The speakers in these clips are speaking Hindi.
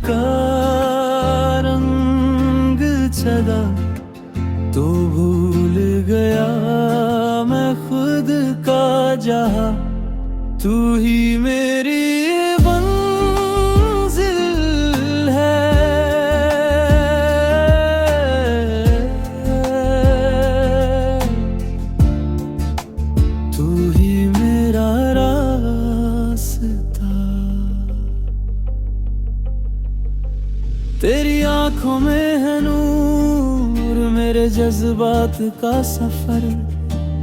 का रंग चढ़ा तो भूल गया मैं खुद का जहां। तू ही मेरी मंजिल है, तू ही मेरा रास्ता। तेरी आंखों में है नूर, मेरे जज्बात का सफर।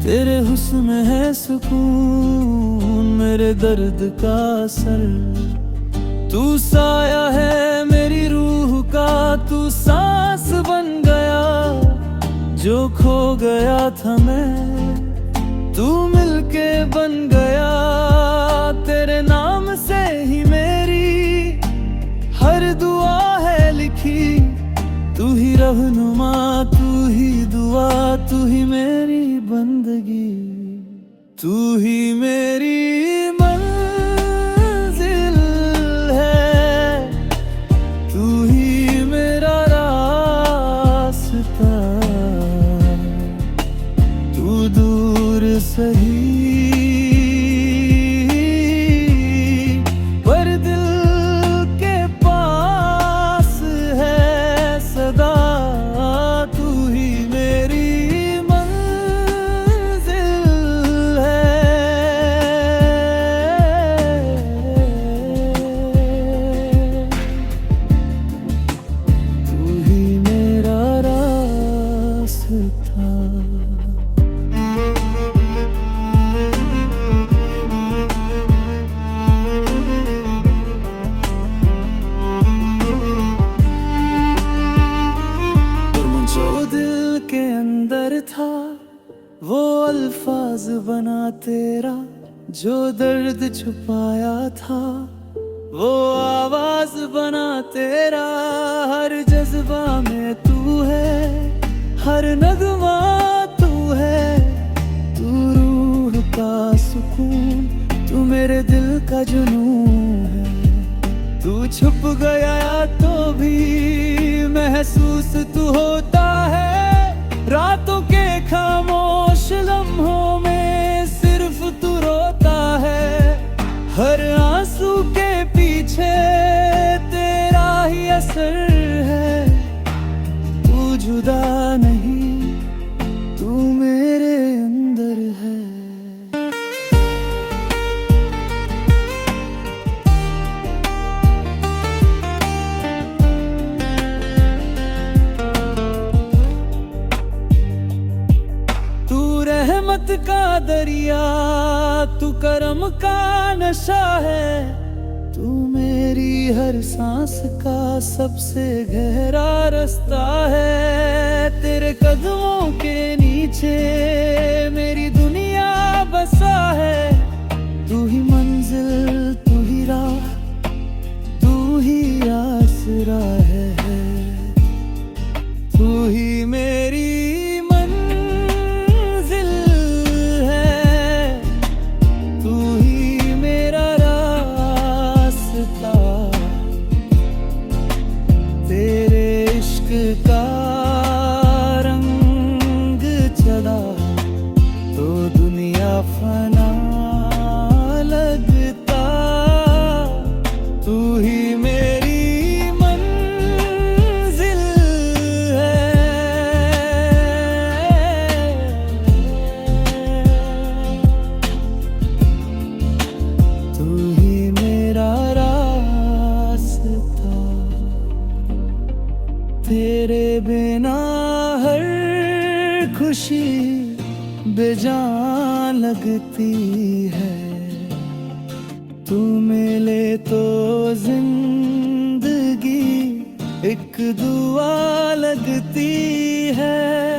तेरे हुस्न में है सुकून, मेरे दर्द का असर। तू साया है मेरी रूह का, तू सांस बन गया जो खो गया था मैं। तू मिलके बन गया, तेरे नाम से ही मेरी हर दुआ है लिखी। तू ही रहनुमा, तू ही दुआ, तू ही मेरी बंदगी। तू ही मेरी मंजिल है, तू ही मेरा रास्ता। तू दूर सही पर दिल के पास है सदा। तू ही मेरी मंजिल है, तू ही मेरा रास्ता। जो दिल के अंदर था वो अल्फाज बना तेरा, जो दर्द छुपाया था वो आवाज बना तेरा। हर जज्बा में तू है, हर नगमा तू है। तू रूह का सुकून, तू मेरे दिल का जुनून है। तू छुप गया तो भी महसूस तू होता है। रातों के खामोश लम्हों में सिर्फ तू रोता है। हर आंसू के पीछे तेरा ही असर है। तू जुदा नहीं, तू मेरे अंदर है। रहमत का दरिया, तू करम का नशा है। तू मेरी हर सांस का सबसे गहरा रास्ता है। तेरे कदमों के नीचे मेरी दुनिया बसा है। तू ही मंजिल, तू ही राह, तू ही आसरा है। तू ही मेरी का रंग चढ़ा तो दुनिया फना लगता। तू ही मेरी मंजिल है, तू ही मेरा रास्ता। तेरे बिना हर खुशी बेजान लगती है। तू मिले तो जिंदगी एक दुआ लगती है।